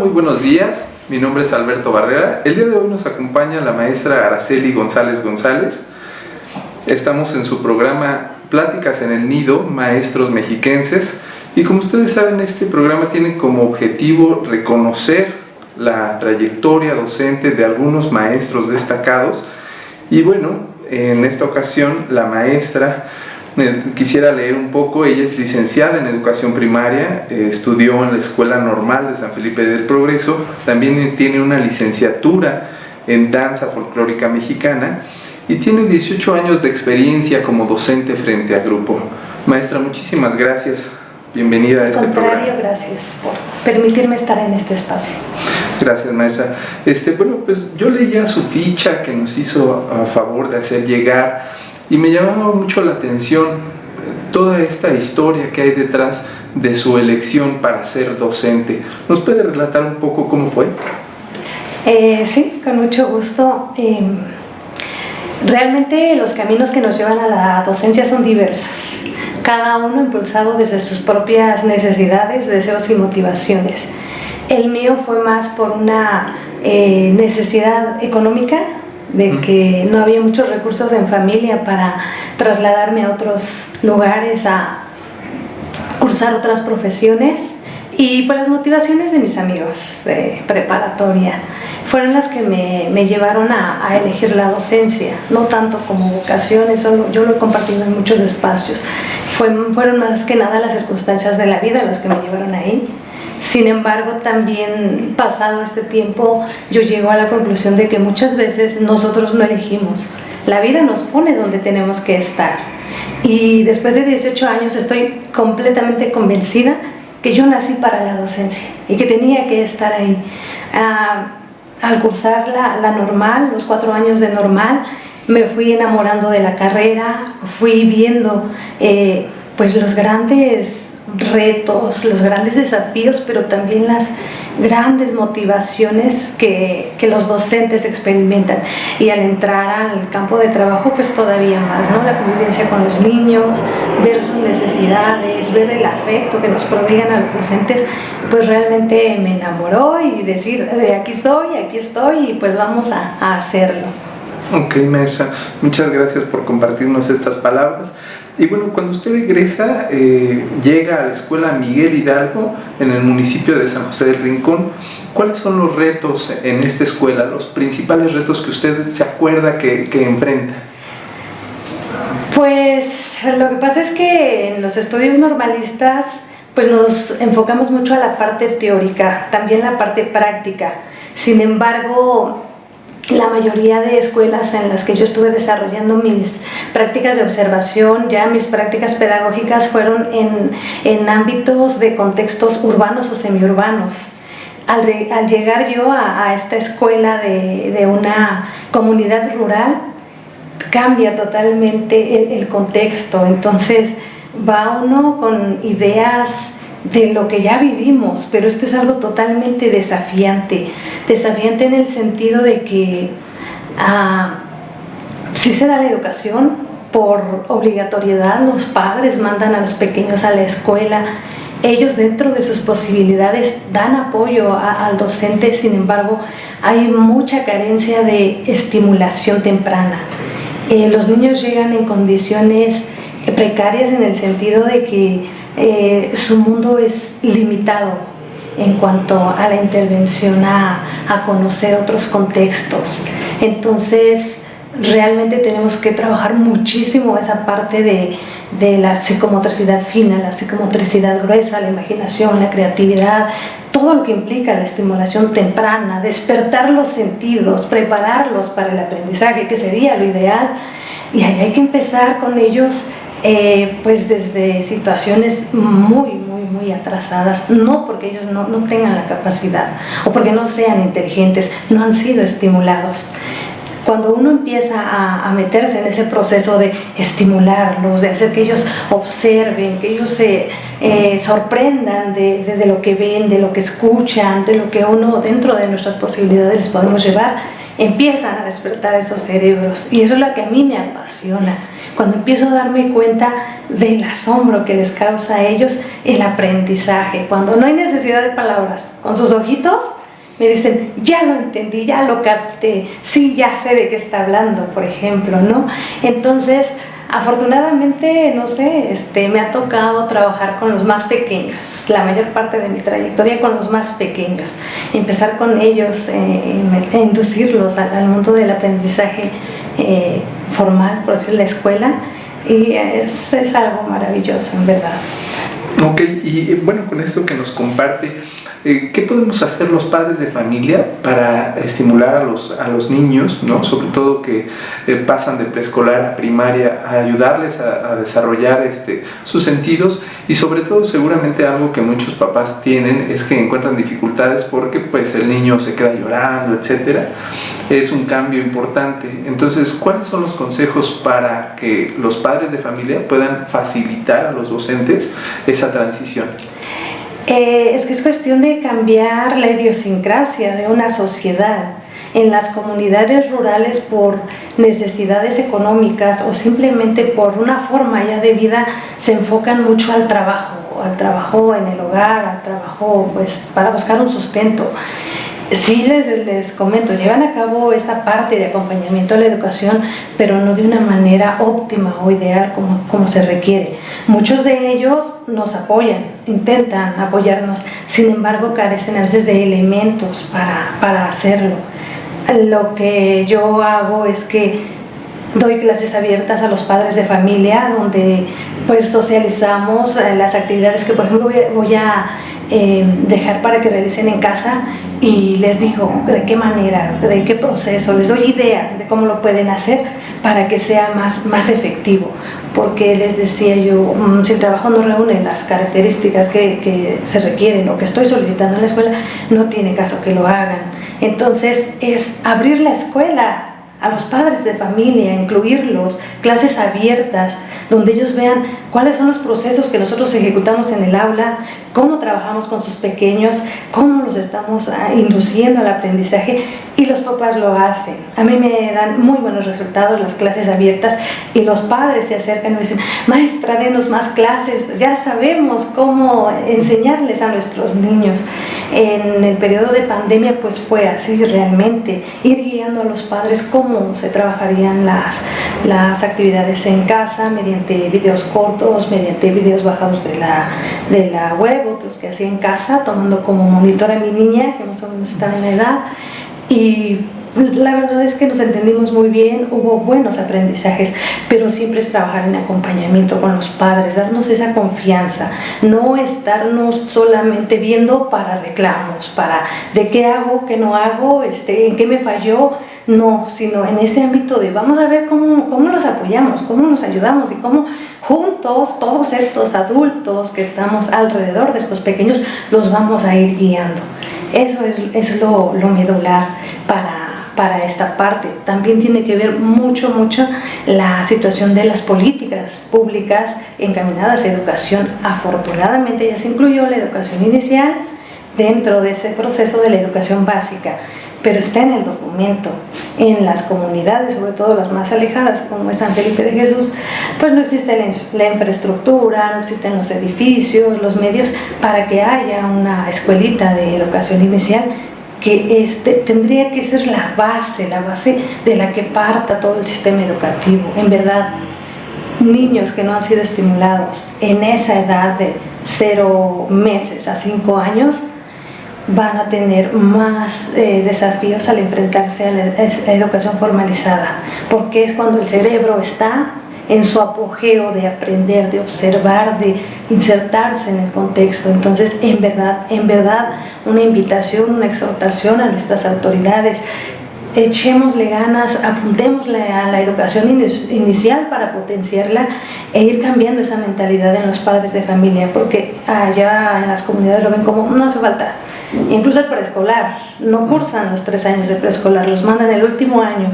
muy buenos días. Mi nombre es Alberto Barrera. El día de hoy nos acompaña la maestra Araceli González González. Estamos en su programa Pláticas en el Nido, Maestros Mexiquenses. Y como ustedes saben, este programa tiene como objetivo reconocer la trayectoria docente de algunos maestros destacados. Y bueno, en esta ocasión la maestra quisiera leer un poco. Ella es licenciada en educación primaria, estudió en la Escuela Normal de San Felipe del Progreso, también tiene una licenciatura en danza folclórica mexicana y tiene 18 años de experiencia como docente frente a grupo. Maestra, muchísimas gracias. Bienvenida a este programa. Gracias por permitirme estar en este espacio. Gracias, maestra. Bueno, pues yo leía su ficha que nos hizo a favor de hacer llegar y me llamaba mucho la atención toda esta historia que hay detrás de su elección para ser docente. ¿Nos puede relatar un poco cómo fue? Sí, con mucho gusto. Realmente los caminos que nos llevan a la docencia son diversos, cada uno impulsado desde sus propias necesidades, deseos y motivaciones. El mío fue más por una necesidad económica, de que no había muchos recursos en familia para trasladarme a otros lugares, a cursar otras profesiones, y por las motivaciones de mis amigos de preparatoria fueron las que me llevaron a elegir la docencia, no tanto como vocación. Eso yo lo he compartido en muchos espacios. Fueron más que nada las circunstancias de la vida las que me llevaron ahí. Sin embargo, también pasado este tiempo, yo llego a la conclusión de que muchas veces nosotros no elegimos. La vida nos pone donde tenemos que estar. Y después de 18 años estoy completamente convencida que yo nací para la docencia y que tenía que estar ahí. Al cursar la normal, los 4 años de normal, me fui enamorando de la carrera, fui viendo pues los grandes retos, los grandes desafíos, pero también las grandes motivaciones que los docentes experimentan. Y al entrar al campo de trabajo, pues todavía más, ¿no? La convivencia con los niños, ver sus necesidades, ver el afecto que nos prodigan a los docentes, pues realmente me enamoró, y decir, de aquí estoy y pues vamos a hacerlo. Ok, maestra, muchas gracias por compartirnos estas palabras. Y bueno, cuando usted egresa, llega a la Escuela Miguel Hidalgo en el municipio de San José del Rincón. ¿Cuáles son los retos en esta escuela, los principales retos que usted se acuerda que enfrenta? Pues lo que pasa es que en los estudios normalistas pues nos enfocamos mucho a la parte teórica, también la parte práctica. Sin embargo, la mayoría de escuelas en las que yo estuve desarrollando mis prácticas de observación, ya mis prácticas pedagógicas, fueron en ámbitos de contextos urbanos o semiurbanos. Al llegar yo a esta escuela de una comunidad rural, cambia totalmente el contexto. Entonces va uno con ideas de lo que ya vivimos, pero esto es algo totalmente desafiante en el sentido de que sí se da la educación por obligatoriedad. Los padres mandan a los pequeños a la escuela, ellos dentro de sus posibilidades dan apoyo al docente. Sin embargo, hay mucha carencia de estimulación temprana. Los niños llegan en condiciones precarias en el sentido de que su mundo es limitado en cuanto a la intervención a conocer otros contextos. Entonces realmente tenemos que trabajar muchísimo esa parte de la psicomotricidad fina, la psicomotricidad gruesa, la imaginación, la creatividad, todo lo que implica la estimulación temprana, despertar los sentidos, prepararlos para el aprendizaje, que sería lo ideal. Y ahí hay que empezar con ellos pues desde situaciones muy atrasadas, no porque ellos no tengan la capacidad o porque no sean inteligentes, no han sido estimulados. Cuando uno empieza a meterse en ese proceso de estimularlos, de hacer que ellos observen, que ellos se sorprendan de lo que ven, de lo que escuchan, de lo que uno dentro de nuestras posibilidades les podemos llevar, empiezan a despertar esos cerebros, y eso es lo que a mí me apasiona, cuando empiezo a darme cuenta del asombro que les causa a ellos el aprendizaje, cuando no hay necesidad de palabras, con sus ojitos me dicen, ya lo entendí, ya lo capté, sí, ya sé de qué está hablando, por ejemplo, ¿no? Entonces, afortunadamente, no sé, me ha tocado trabajar con los más pequeños, la mayor parte de mi trayectoria con los más pequeños, empezar con ellos, inducirlos al mundo del aprendizaje formal, por decir, la escuela, y es algo maravilloso, en verdad. Ok, y bueno, con esto que nos comparte, ¿qué podemos hacer los padres de familia para estimular a los niños, ¿no? Sobre todo que pasan de preescolar a primaria, a ayudarles a desarrollar sus sentidos? Y sobre todo, seguramente algo que muchos papás tienen es que encuentran dificultades porque pues el niño se queda llorando, etcétera. Es un cambio importante. Entonces, ¿cuáles son los consejos para que los padres de familia puedan facilitar a los docentes esa transición? Es que es cuestión de cambiar la idiosincrasia de una sociedad. En las comunidades rurales, por necesidades económicas o simplemente por una forma ya de vida, se enfocan mucho al trabajo en el hogar, al trabajo pues para buscar un sustento. Sí, les comento, llevan a cabo esa parte de acompañamiento a la educación, pero no de una manera óptima o ideal como se requiere. Muchos de ellos nos apoyan, intentan apoyarnos, sin embargo carecen a veces de elementos para hacerlo. Lo que yo hago es que doy clases abiertas a los padres de familia, donde pues socializamos las actividades que, por ejemplo, voy a dejar para que realicen en casa, y les digo de qué manera, de qué proceso, les doy ideas de cómo lo pueden hacer para que sea más efectivo, porque les decía yo, si el trabajo no reúne las características que se requieren o que estoy solicitando en la escuela, no tiene caso que lo hagan. Entonces es abrir la escuela a los padres de familia, incluirlos, clases abiertas, donde ellos vean cuáles son los procesos que nosotros ejecutamos en el aula, cómo trabajamos con sus pequeños, cómo los estamos induciendo al aprendizaje, y los papás lo hacen. A mí me dan muy buenos resultados las clases abiertas, y los padres se acercan y me dicen, maestra, denos más clases, ya sabemos cómo enseñarles a nuestros niños. En el periodo de pandemia pues fue así realmente, ir guiando a los padres cómo se trabajarían las actividades en casa, mediante videos cortos, mediante videos bajados de la web, otros que hacía en casa, tomando como monitor a mi niña, que más o menos estaba en la edad, y la verdad es que nos entendimos muy bien, hubo buenos aprendizajes, pero siempre es trabajar en acompañamiento con los padres, darnos esa confianza, no estarnos solamente viendo para reclamos, para de qué hago, qué no hago, en qué me falló, no, sino en ese ámbito de vamos a ver cómo los apoyamos, cómo nos ayudamos y cómo juntos, todos estos adultos que estamos alrededor de estos pequeños, los vamos a ir guiando. Eso es lo medular para esta parte. También tiene que ver mucho la situación de las políticas públicas encaminadas a educación. Afortunadamente ya se incluyó la educación inicial dentro de ese proceso de la educación básica, pero está en el documento. En las comunidades, sobre todo las más alejadas, como es San Felipe de Jesús, pues no existe la infraestructura, no existen los edificios, los medios para que haya una escuelita de educación inicial, que tendría que ser la base de la que parta todo el sistema educativo. En verdad, niños que no han sido estimulados en esa edad de 0 meses a 5 años van a tener más desafíos al enfrentarse a la educación formalizada, porque es cuando el cerebro está en su apogeo de aprender, de observar, de insertarse en el contexto. Entonces, en verdad, una invitación, una exhortación a nuestras autoridades: echémosle ganas, apuntémosle a la educación inicial para potenciarla e ir cambiando esa mentalidad en los padres de familia, porque allá en las comunidades lo ven como no hace falta. Incluso el preescolar, no cursan los 3 años de preescolar, los mandan el último año,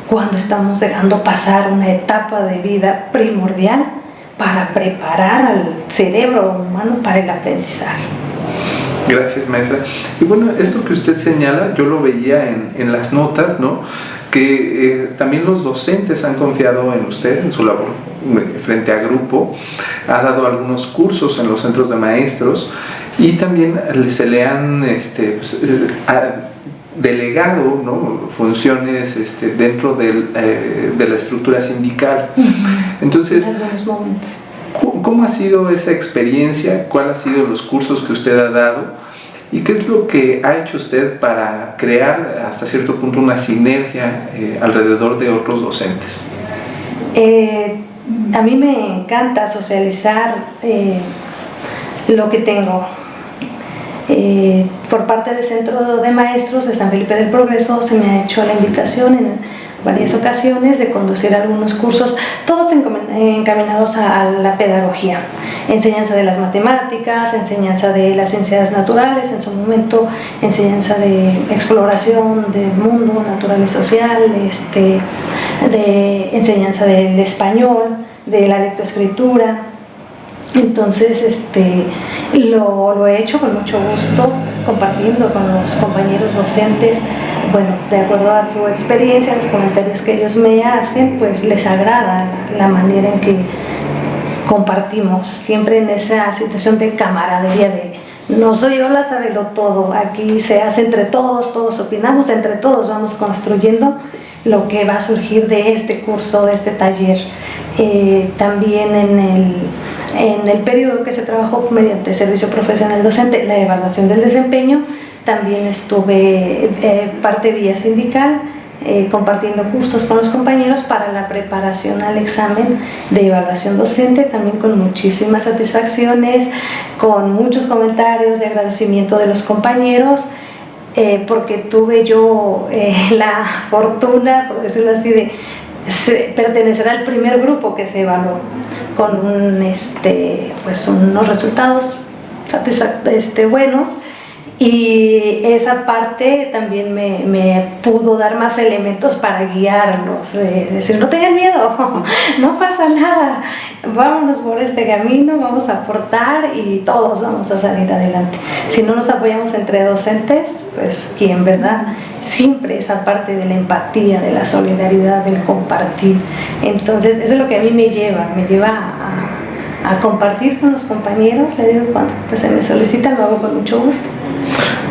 cuando estamos dejando pasar una etapa de vida primordial para preparar al cerebro humano para el aprendizaje. Gracias, maestra. Y bueno, esto que usted señala, yo lo veía en las notas, ¿no? Que también los docentes han confiado en usted, en su labor frente a grupo, ha dado algunos cursos en los centros de maestros y también se le han delegado, ¿no?, funciones dentro de la estructura sindical. Entonces, en algunos momentos. ¿cómo ha sido esa experiencia? ¿Cuáles han sido los cursos que usted ha dado? ¿Y qué es lo que ha hecho usted para crear hasta cierto punto una sinergia alrededor de otros docentes? A mí me encanta socializar lo que tengo. Por parte del Centro de Maestros de San Felipe del Progreso se me ha hecho la invitación en varias ocasiones de conducir algunos cursos, todos encaminados a la pedagogía, enseñanza de las matemáticas, enseñanza de las ciencias naturales, en su momento enseñanza de exploración del mundo natural y social, de enseñanza del español, de la lectoescritura. Entonces lo he hecho con mucho gusto, compartiendo con los compañeros docentes, bueno, de acuerdo a su experiencia, los comentarios que ellos me hacen, pues les agrada la manera en que compartimos, siempre en esa situación de camaradería, de no soy yo la sabelo todo, aquí se hace entre todos, todos opinamos, entre todos vamos construyendo lo que va a surgir de este curso, de este taller. También en el periodo que se trabajó mediante servicio profesional docente, la evaluación del desempeño, también estuve parte vía sindical, compartiendo cursos con los compañeros para la preparación al examen de evaluación docente, también con muchísimas satisfacciones, con muchos comentarios de agradecimiento de los compañeros, porque tuve yo la fortuna, por decirlo así, de pertenecer al primer grupo que se evaluó con unos resultados buenos, y esa parte también me pudo dar más elementos para guiarlos, decir, no tengan miedo, no pasa nada, vámonos por este camino, vamos a aportar y todos vamos a salir adelante. Si no nos apoyamos entre docentes, pues ¿quién, verdad? Siempre esa parte de la empatía, de la solidaridad, del compartir. Entonces eso es lo que a mí me lleva a compartir con los compañeros. Le digo, cuando pues se me solicita, lo hago con mucho gusto.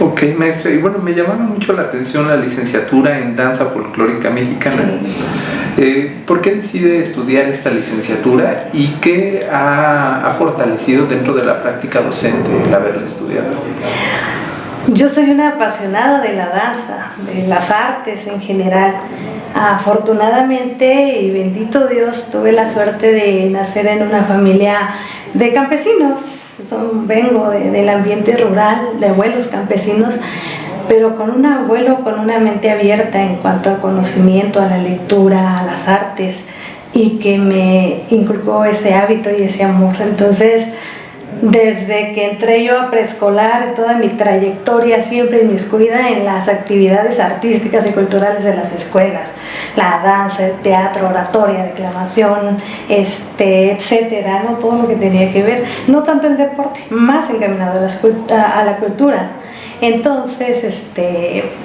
Ok, maestra, y bueno, me llamaba mucho la atención la licenciatura en danza folclórica mexicana. Sí. ¿Por qué decide estudiar esta licenciatura y qué ha fortalecido dentro de la práctica docente el haberla estudiado? Yo soy una apasionada de la danza, de las artes en general. Afortunadamente, y bendito Dios, tuve la suerte de nacer en una familia de campesinos. Vengo del ambiente rural, de abuelos campesinos, pero con un abuelo con una mente abierta en cuanto al conocimiento, a la lectura, a las artes, y que me inculcó ese hábito y ese amor. Entonces, desde que entré yo a preescolar, toda mi trayectoria siempre inmiscuida en las actividades artísticas y culturales de las escuelas, la danza, el teatro, oratoria, declamación, etcétera, ¿no? Todo lo que tenía que ver, no tanto el deporte, más encaminado a la cultura. Entonces,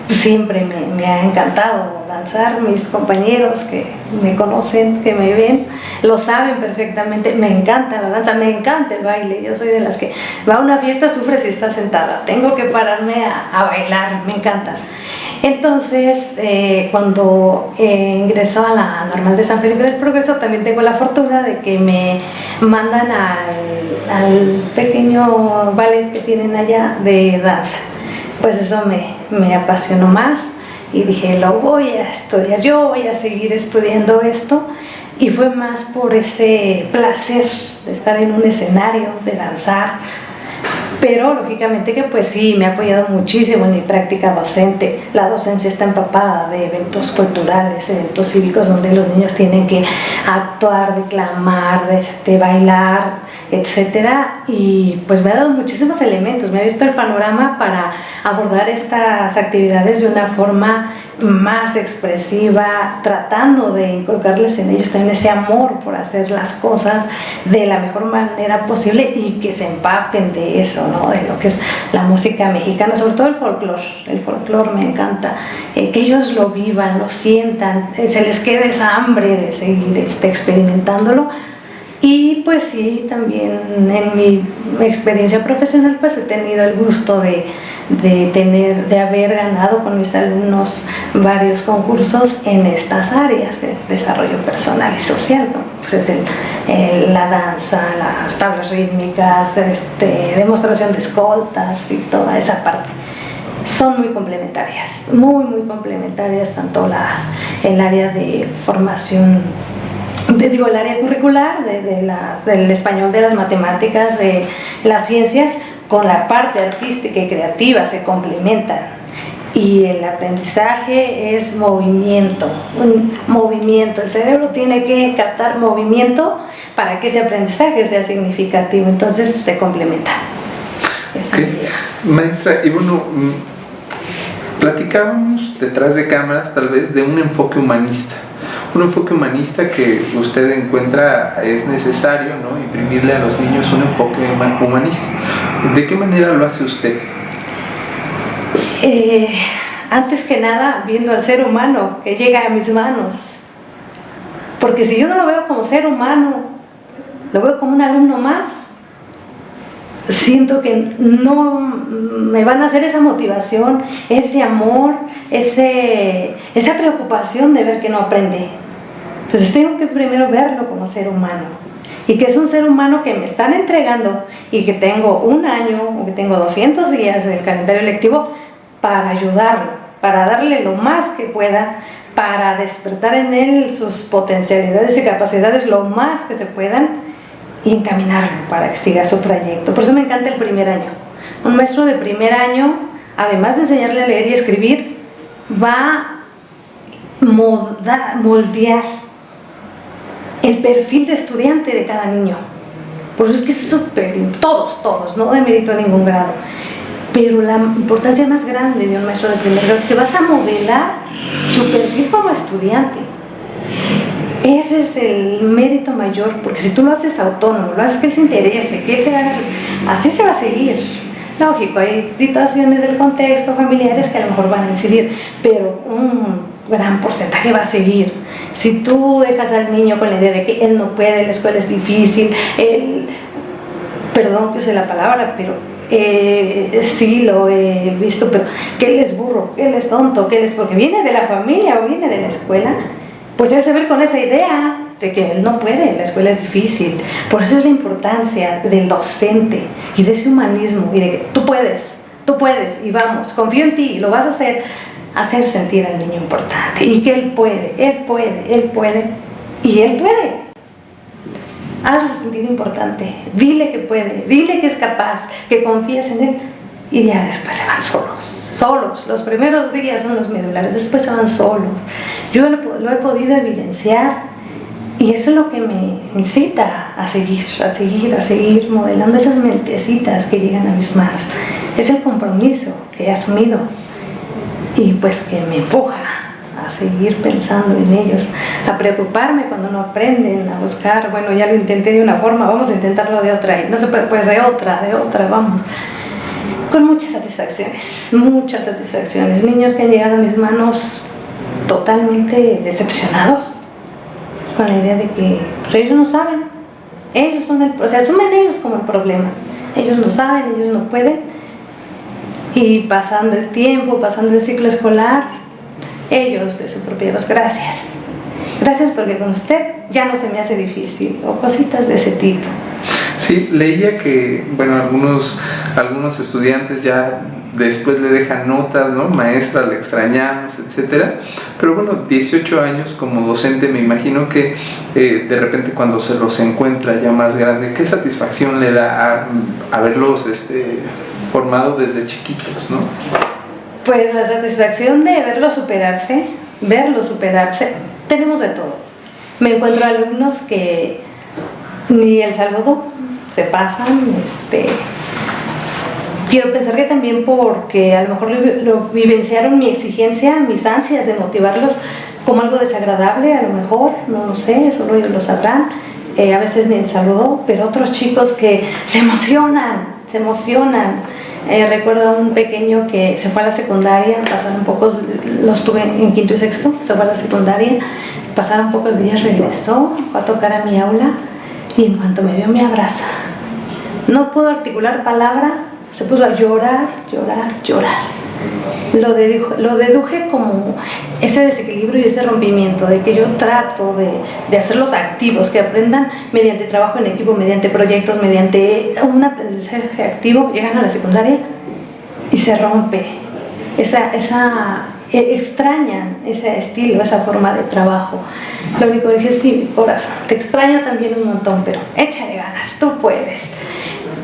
siempre me ha encantado danzar. Mis compañeros que me conocen, que me ven, lo saben perfectamente. Me encanta la danza, me encanta el baile. Yo soy de las que va a una fiesta, sufre si está sentada. Tengo que pararme a bailar, me encanta. Entonces, cuando ingreso a la Normal de San Felipe del Progreso, también tengo la fortuna de que me mandan al pequeño ballet que tienen allá de danza. Pues eso me apasionó más y dije, lo voy a estudiar, yo voy a seguir estudiando esto, y fue más por ese placer de estar en un escenario, de danzar. Pero lógicamente que pues sí, me ha apoyado muchísimo en mi práctica docente. La docencia está empapada de eventos culturales, eventos cívicos donde los niños tienen que actuar, declamar, bailar, etcétera, y pues me ha dado muchísimos elementos, me ha abierto el panorama para abordar estas actividades de una forma más expresiva, tratando de inculcarles en ellos también ese amor por hacer las cosas de la mejor manera posible y que se empapen de eso, ¿no? De lo que es la música mexicana, sobre todo el folclore me encanta, que ellos lo vivan, lo sientan, se les quede esa hambre de seguir experimentándolo. Y pues sí, también en mi experiencia profesional pues he tenido el gusto de haber ganado con mis alumnos varios concursos en estas áreas de desarrollo personal y social, ¿no? Pues es la danza, las tablas rítmicas, demostración de escoltas y toda esa parte. Son muy complementarias, muy complementarias, tanto el área de formación, el área curricular del español, de las matemáticas, de las ciencias, con la parte artística y creativa se complementan. Y el aprendizaje es movimiento, el cerebro tiene que captar movimiento para que ese aprendizaje sea significativo, entonces se complementan. Okay. Maestra, y bueno, platicábamos detrás de cámaras tal vez de un enfoque humanista que usted encuentra es necesario, ¿no? Imprimirle a los niños un enfoque humanista. ¿De qué manera lo hace usted? Antes que nada, viendo al ser humano que llega a mis manos, porque si yo no lo veo como ser humano, lo veo como un alumno más, siento que no me van a hacer esa motivación, ese amor, esa preocupación de ver que no aprende. Entonces tengo que primero verlo como ser humano, y que es un ser humano que me están entregando y que tengo un año o que tengo 200 días del calendario lectivo para ayudarlo, para darle lo más que pueda, para despertar en él sus potencialidades y capacidades lo más que se puedan y encaminarlo para que siga su trayecto. Por eso me encanta el primer año. Un maestro de primer año, además de enseñarle a leer y escribir, va a moldear el perfil de estudiante de cada niño. Por eso es que es súper, todos, no demérito a ningún grado, pero la importancia más grande de un maestro de primer grado es que vas a modelar su perfil como estudiante. Ese es el mérito mayor, porque si tú lo haces autónomo, lo haces que él se interese, que él se haga, así se va a seguir. Lógico, hay situaciones del contexto familiares que a lo mejor van a incidir, pero un gran porcentaje va a seguir. Si tú dejas al niño con la idea de que él no puede, la escuela es difícil, perdón que use la palabra, pero sí lo he visto, pero que él es burro, que él es tonto, que él es porque viene de la familia o viene de la escuela, pues él se ve con esa idea de que él no puede, la escuela es difícil. Por eso es la importancia del docente y de ese humanismo y de que tú puedes y vamos, confío en ti y lo vas a hacer sentir al niño importante y que él puede y él puede. Hazlo sentir importante, dile que puede, dile que es capaz, que confías en él y ya después se van solos. Los primeros días son los medulares, después se van solos. Yo lo he podido evidenciar y eso es lo que me incita a seguir modelando esas mentecitas que llegan a mis manos. Es el compromiso que he asumido y pues que me empuja a seguir pensando en ellos, a preocuparme cuando no aprenden, a buscar, bueno, ya lo intenté de una forma, vamos a intentarlo de otra, y no se puede, pues de otra, vamos. Con muchas satisfacciones, niños que han llegado a mis manos totalmente decepcionados, con la idea de que pues, ellos no saben, asumen ellos como el problema, ellos no saben, ellos no pueden, y pasando el tiempo, pasando el ciclo escolar, ellos de su propia voz, gracias porque con usted ya no se me hace difícil, o cositas de ese tipo. Sí, leía que, bueno, algunos estudiantes ya después le dejan notas, ¿no? Maestra, le extrañamos, etcétera. Pero bueno, 18 años como docente, me imagino que de repente cuando se los encuentra ya más grande, ¿qué satisfacción le da a haberlos formado desde chiquitos, ¿no? Pues la satisfacción de verlos superarse, tenemos de todo. Me encuentro alumnos que ni el saludo se pasan, quiero pensar que también porque a lo mejor lo vivenciaron mi exigencia, mis ansias de motivarlos como algo desagradable, a lo mejor, no lo sé, solo ellos lo sabrán. A veces ni el saludo, pero otros chicos que se emocionan. Recuerdo a un pequeño que se fue a la secundaria, pasaron pocos, los tuve en quinto y sexto, se fue a la secundaria, pasaron pocos días, regresó, fue a tocar a mi aula y en cuanto me vio me abraza. No pudo articular palabra, se puso a llorar. Lo deduje como ese desequilibrio y ese rompimiento, de que yo trato de hacerlos activos, que aprendan mediante trabajo en equipo, mediante proyectos, mediante un aprendizaje activo. Llegan a la secundaria y se rompe extrañan ese estilo, esa forma de trabajo. Lo único que dije, sí, corazón, te extraño también un montón, pero échale ganas, tú puedes.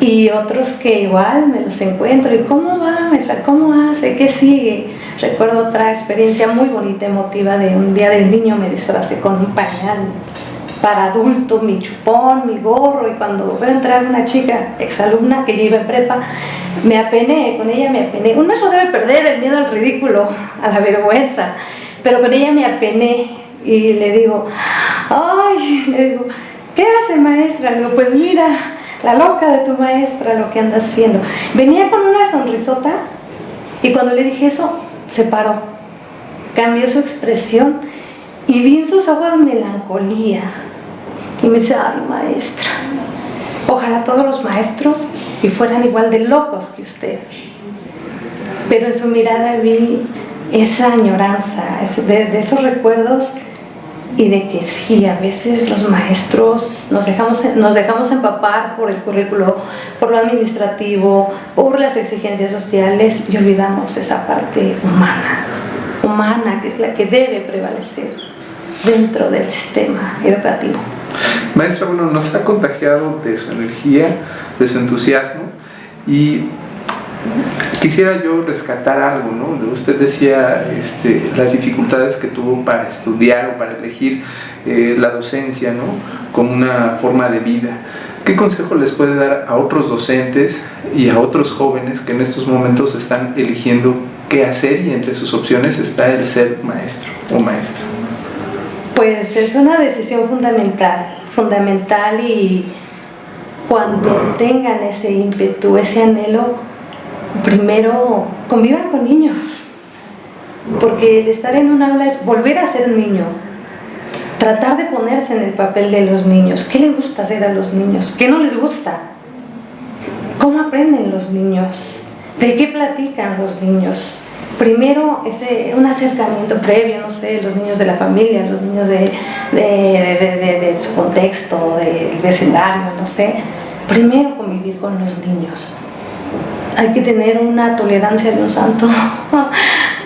Y otros que igual me los encuentro y ¿cómo va, maestra? ¿Cómo hace? ¿Qué sigue? Recuerdo otra experiencia muy bonita, emotiva, de un día del niño. Me disfracé con un pañal para adulto, mi chupón, mi gorro, y cuando veo entrar una chica exalumna que ya iba en prepa, me apené, con ella me apené. Un maestro debe perder el miedo al ridículo, a la vergüenza, pero con ella me apené y le digo, ¿qué hace, maestra? Le digo, pues mira, la loca de tu maestra, lo que anda haciendo. Venía con una sonrisota y cuando le dije eso, se paró, cambió su expresión y vi en sus ojos melancolía y me dice, ay, maestra, ojalá todos los maestros y fueran igual de locos que usted. Pero en su mirada vi esa añoranza de esos recuerdos y de que sí, a veces los maestros nos dejamos empapar por el currículo, por lo administrativo, por las exigencias sociales y olvidamos esa parte humana, que es la que debe prevalecer dentro del sistema educativo. Maestra, bueno, nos ha contagiado de su energía, de su entusiasmo, y quisiera yo rescatar algo, ¿no? Usted decía las dificultades que tuvo para estudiar o para elegir la docencia, ¿no?, como una forma de vida. ¿Qué consejo les puede dar a otros docentes y a otros jóvenes que en estos momentos están eligiendo qué hacer y entre sus opciones está el ser maestro o maestra? Pues es una decisión fundamental, y cuando tengan ese ímpetu, ese anhelo, primero convivan con niños, porque el estar en un aula es volver a ser niño, tratar de ponerse en el papel de los niños. ¿Qué les gusta hacer a los niños? ¿Qué no les gusta? ¿Cómo aprenden los niños? ¿De qué platican los niños? Primero, un acercamiento previo, no sé, los niños de la familia, los niños de su contexto, del vecindario, no sé. Primero convivir con los niños. Hay que tener una tolerancia de un santo.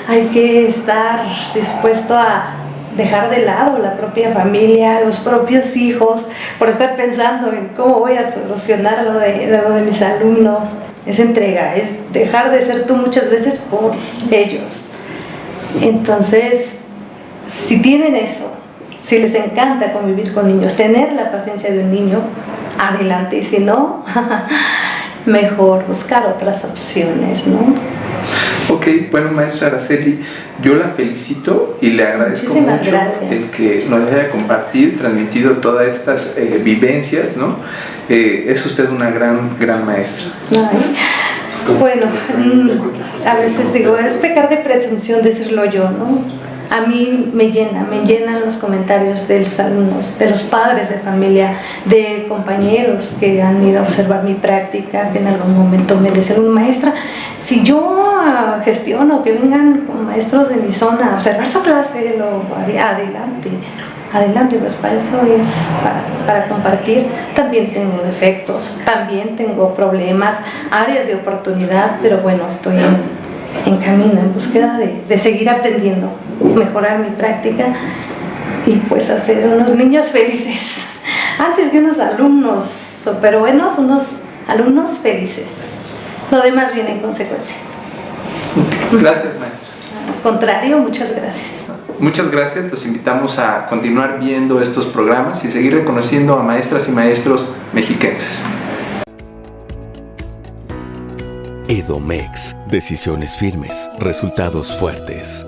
Hay que estar dispuesto a dejar de lado la propia familia, los propios hijos, por estar pensando en cómo voy a solucionar lo de mis alumnos. Es entrega, es dejar de ser tú muchas veces por ellos. Entonces, si tienen eso, si les encanta convivir con niños, tener la paciencia de un niño, adelante, y si no, mejor buscar otras opciones, ¿no? Ok, bueno, maestra Araceli, yo la felicito y le agradezco Muchísimas mucho gracias. el que nos haya transmitido todas estas vivencias, ¿no? Es usted una gran maestra. Ay, bueno, a veces digo, es pecar de presunción decirlo yo, ¿no? A mí me llenan los comentarios de los alumnos, de los padres de familia, de compañeros que han ido a observar mi práctica, que en algún momento me dicen, maestra, si yo gestiono que vengan maestros de mi zona a observar su clase, lo haría. Adelante, pues para eso es, para compartir. También tengo defectos, también tengo problemas, áreas de oportunidad, pero bueno, estoy en camino, en búsqueda de seguir aprendiendo, mejorar mi práctica y pues hacer unos niños felices, antes que unos alumnos, pero buenos, unos alumnos felices. Lo demás viene en consecuencia. Gracias, maestra. Al contrario, muchas gracias. Muchas gracias, los invitamos a continuar viendo estos programas y seguir reconociendo a maestras y maestros mexiquenses. Edomex. Decisiones firmes, resultados fuertes.